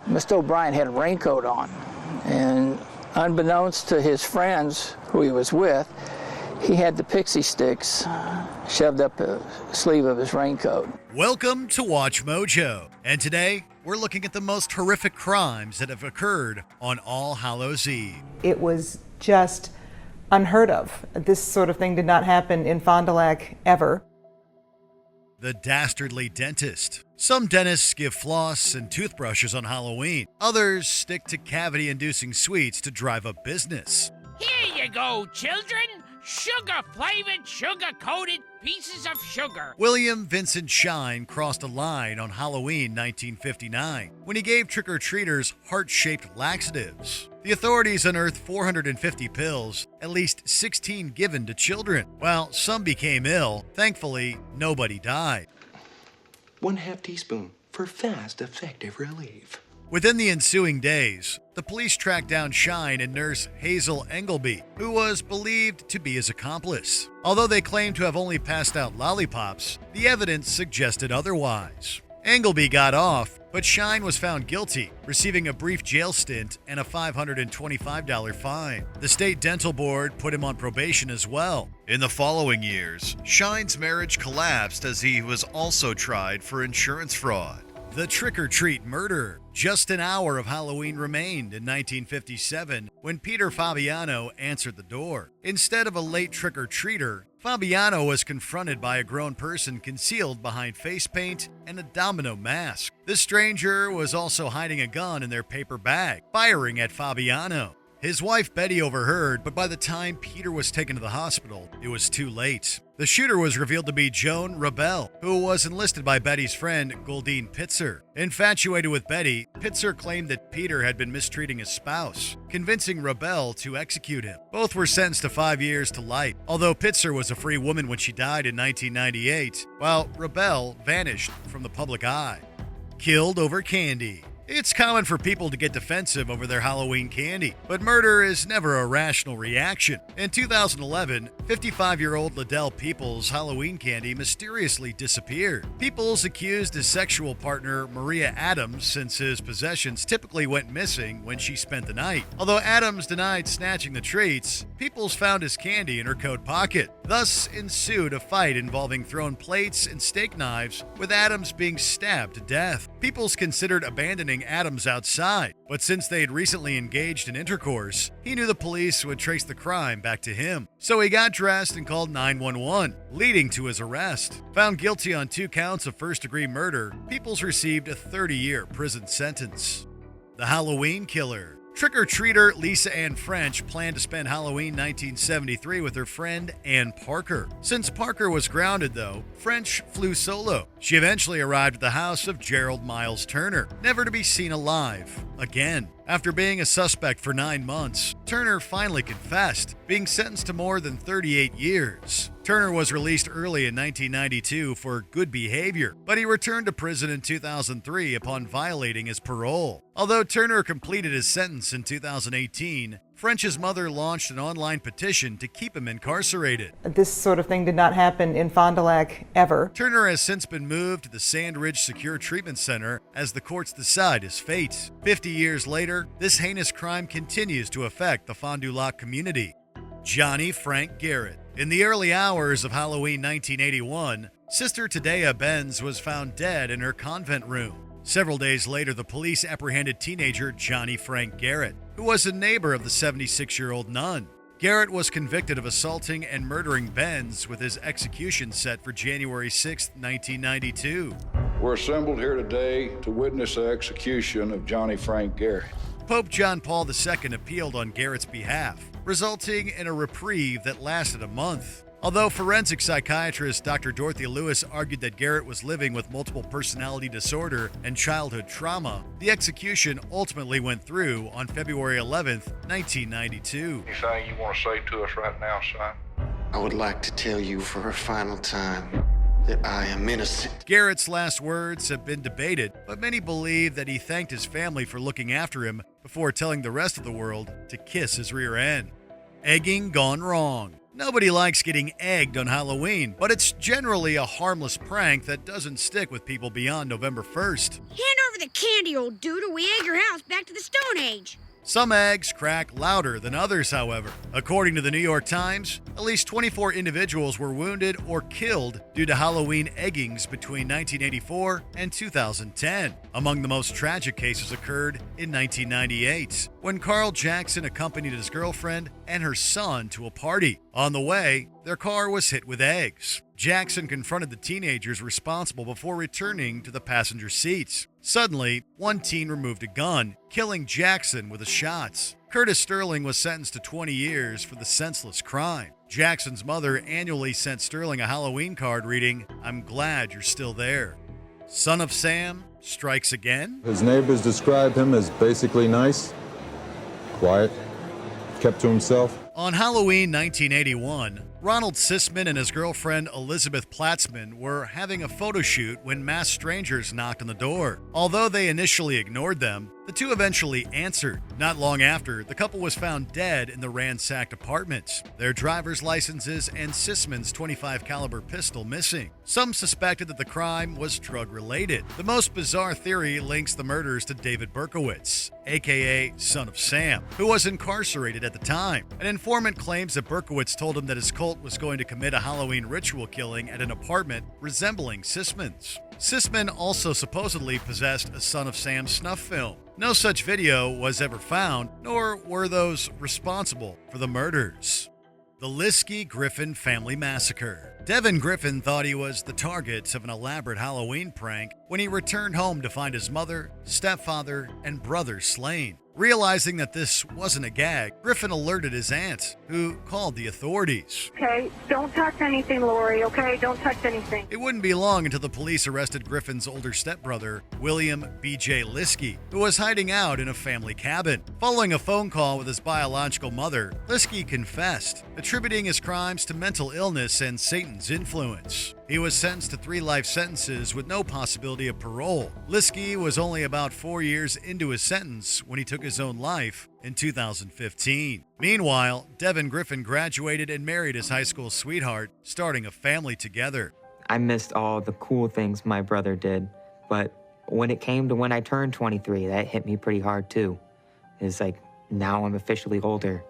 Mr. O'Brien had a raincoat on, and unbeknownst to his friends who he was with, he had the pixie sticks shoved up the sleeve of his raincoat. Welcome to Watch Mojo, and today we're looking at the most horrific crimes that have occurred on All Hallows Eve. It was just unheard of. This sort of thing did not happen in Fond du Lac ever. The Dastardly Dentist. Some dentists give floss and toothbrushes on Halloween. Others stick to cavity-inducing sweets to drive up business. Here you go, children. Sugar-flavored, sugar-coated pieces of sugar. William Vincent Shine crossed a line on Halloween 1959 when he gave trick-or-treaters heart-shaped laxatives. The authorities unearthed 450 pills, at least 16 given to children. While some became ill, thankfully, nobody died. 1/2 teaspoon for fast, effective relief. Within the ensuing days, the police tracked down Shine and nurse Hazel Engelby, who was believed to be his accomplice. Although they claimed to have only passed out lollipops, the evidence suggested otherwise. Engelby got off, but Shine was found guilty, receiving a brief jail stint and a $525 fine. The state dental board put him on probation as well. In the following years, Shine's marriage collapsed as he was also tried for insurance fraud. The trick-or-treat murder. Just an hour of Halloween remained in 1957 when Peter Fabiano answered the door. Instead of a late trick-or-treater, Fabiano was confronted by a grown person concealed behind face paint and a domino mask. The stranger was also hiding a gun in their paper bag, firing at Fabiano. His wife Betty overheard, but by the time Peter was taken to the hospital, it was too late. The shooter was revealed to be Joan Rebel, who was enlisted by Betty's friend Goldine Pitzer. Infatuated with Betty, Pitzer claimed that Peter had been mistreating his spouse, convincing Rebel to execute him. Both were sentenced to 5 years to life, although Pitzer was a free woman when she died in 1998, while Rebel vanished from the public eye. Killed over candy. It's common for people to get defensive over their Halloween candy, but murder is never a rational reaction. In 2011, 55-year-old Liddell Peoples' Halloween candy mysteriously disappeared. Peoples accused his sexual partner Maria Adams since his possessions typically went missing when she spent the night. Although Adams denied snatching the treats, Peoples found his candy in her coat pocket. Thus ensued a fight involving thrown plates and steak knives, with Adams being stabbed to death. Peoples considered abandoning Adams outside, but since they had recently engaged in intercourse, he knew the police would trace the crime back to him. So he got dressed and called 911, leading to his arrest. Found guilty on 2 counts of first-degree murder, Peoples received a 30-year prison sentence. The Halloween Killer. Trick-or-treater Lisa Ann French planned to spend Halloween 1973 with her friend Ann Parker. Since Parker was grounded, though, French flew solo. She eventually arrived at the house of Gerald Miles Turner, never to be seen alive again. After being a suspect for 9 months, Turner finally confessed, being sentenced to more than 38 years. Turner was released early in 1992 for good behavior, but he returned to prison in 2003 upon violating his parole. Although Turner completed his sentence in 2018, French's mother launched an online petition to keep him incarcerated. This sort of thing did not happen in Fond du Lac ever. Turner has since been moved to the Sand Ridge Secure Treatment Center as the courts decide his fate. 50 years later, this heinous crime continues to affect the Fond du Lac community. Johnny Frank Garrett. In the early hours of Halloween 1981, Sister Tadea Benz was found dead in her convent room. Several days later, the police apprehended teenager Johnny Frank Garrett, who was a neighbor of the 76-year-old nun. Garrett was convicted of assaulting and murdering Benz, with his execution set for January 6, 1992. We're assembled here today to witness the execution of Johnny Frank Garrett. Pope John Paul II appealed on Garrett's behalf, resulting in a reprieve that lasted a month. Although forensic psychiatrist Dr. Dorothy Lewis argued that Garrett was living with multiple personality disorder and childhood trauma, the execution ultimately went through on February 11, 1992. Anything you want to say to us right now, son? I would like to tell you for a final time that I am innocent. Garrett's last words have been debated, but many believe that he thanked his family for looking after him before telling the rest of the world to kiss his rear end. Egging gone wrong. Nobody likes getting egged on Halloween, but it's generally a harmless prank that doesn't stick with people beyond November 1st. Hand over the candy, old dude, or we egg your house back to the Stone Age. Some eggs crack louder than others, however. According to the New York Times, at least 24 individuals were wounded or killed due to Halloween eggings between 1984 and 2010. Among the most tragic cases occurred in 1998, when Carl Jackson accompanied his girlfriend and her son to a party. On the way, their car was hit with eggs. Jackson confronted the teenagers responsible before returning to the passenger seats. Suddenly, one teen removed a gun, killing Jackson with the shots. Curtis Sterling was sentenced to 20 years for the senseless crime. Jackson's mother annually sent Sterling a Halloween card reading, "I'm glad you're still there." Son of Sam strikes again? His neighbors describe him as basically nice, quiet, kept to himself. On Halloween 1981, Ronald Sisman and his girlfriend Elizabeth Platzman were having a photo shoot when masked strangers knocked on the door. Although they initially ignored them, the two eventually answered. Not long after, the couple was found dead in the ransacked apartment, their driver's licenses and Sisman's .25 caliber pistol missing. Some suspected that the crime was drug-related. The most bizarre theory links the murders to David Berkowitz, aka Son of Sam, who was incarcerated at the time. An informant claims that Berkowitz told him that his cult was going to commit a Halloween ritual killing at an apartment resembling Sisman's. Sisman also supposedly possessed a Son of Sam snuff film. No such video was ever found, nor were those responsible for the murders. The Liske-Griffin Family Massacre. Devin Griffin thought he was the target of an elaborate Halloween prank when he returned home to find his mother, stepfather, and brother slain. Realizing that this wasn't a gag, Griffin alerted his aunt, who called the authorities. Okay, don't touch anything, Lori, okay? Don't touch anything. It wouldn't be long until the police arrested Griffin's older stepbrother, William B.J. Liske, who was hiding out in a family cabin. Following a phone call with his biological mother, Liske confessed, attributing his crimes to mental illness and Satan's influence. He was sentenced to 3 life sentences with no possibility of parole. Liske was only about 4 years into his sentence when he took his own life in 2015. Meanwhile, Devin Griffin graduated and married his high school sweetheart, starting a family together. I missed all the cool things my brother did, but when it came to when I turned 23, that hit me pretty hard too. It's like, now I'm officially older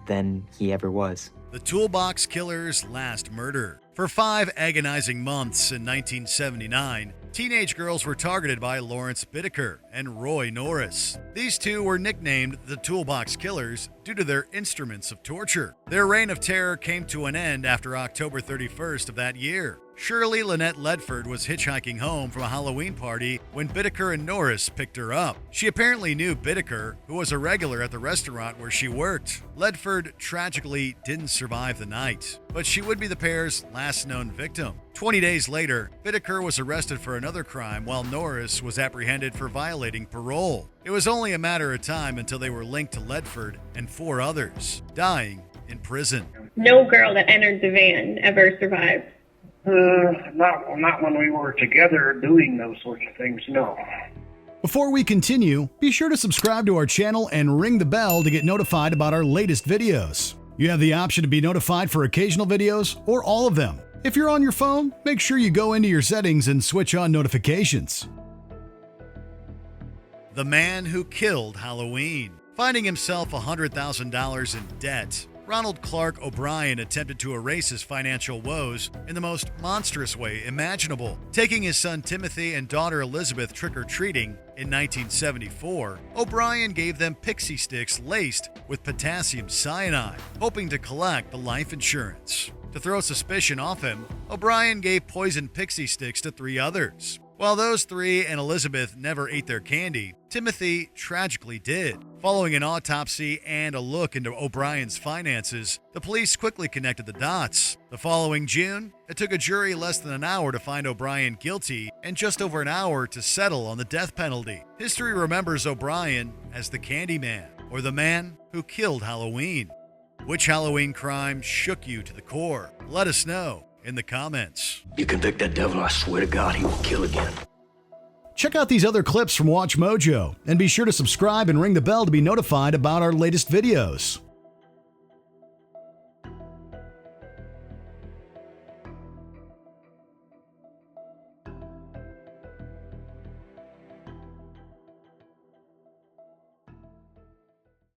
than he ever was. The Toolbox Killer's last murder. For 5 agonizing months in 1979, teenage girls were targeted by Lawrence Bittaker and Roy Norris. These two were nicknamed the Toolbox Killers due to their instruments of torture. Their reign of terror came to an end after October 31st of that year. Shirley Lynette Ledford was hitchhiking home from a Halloween party when Bittaker and Norris picked her up. She apparently knew Bittaker, who was a regular at the restaurant where she worked. Ledford tragically didn't survive the night, but she would be the pair's last known victim. 20 days later, Bittaker was arrested for another crime while Norris was apprehended for violating parole. It was only a matter of time until they were linked to Ledford and 4 others, dying in prison. No girl that entered the van ever survived. Not when we were together doing those sorts of things, no. Before we continue, be sure to subscribe to our channel and ring the bell to get notified about our latest videos. You have the option to be notified for occasional videos or all of them. If you're on your phone, make sure you go into your settings and switch on notifications. The man who killed Halloween. Finding himself $100,000 in debt, Ronald Clark O'Brien attempted to erase his financial woes in the most monstrous way imaginable. Taking his son Timothy and daughter Elizabeth trick-or-treating in 1974, O'Brien gave them pixie sticks laced with potassium cyanide, hoping to collect the life insurance. To throw suspicion off him, O'Brien gave poisoned pixie sticks to 3 others. While those 3 and Elizabeth never ate their candy, Timothy tragically did. Following an autopsy and a look into O'Brien's finances, the police quickly connected the dots. The following June, it took a jury less than an hour to find O'Brien guilty and just over an hour to settle on the death penalty. History remembers O'Brien as the Candyman, or the man who killed Halloween. Which Halloween crime shook you to the core? Let us know in the comments. You convict that devil, I swear to God, he will kill again. Check out these other clips from WatchMojo, and be sure to subscribe and ring the bell to be notified about our latest videos.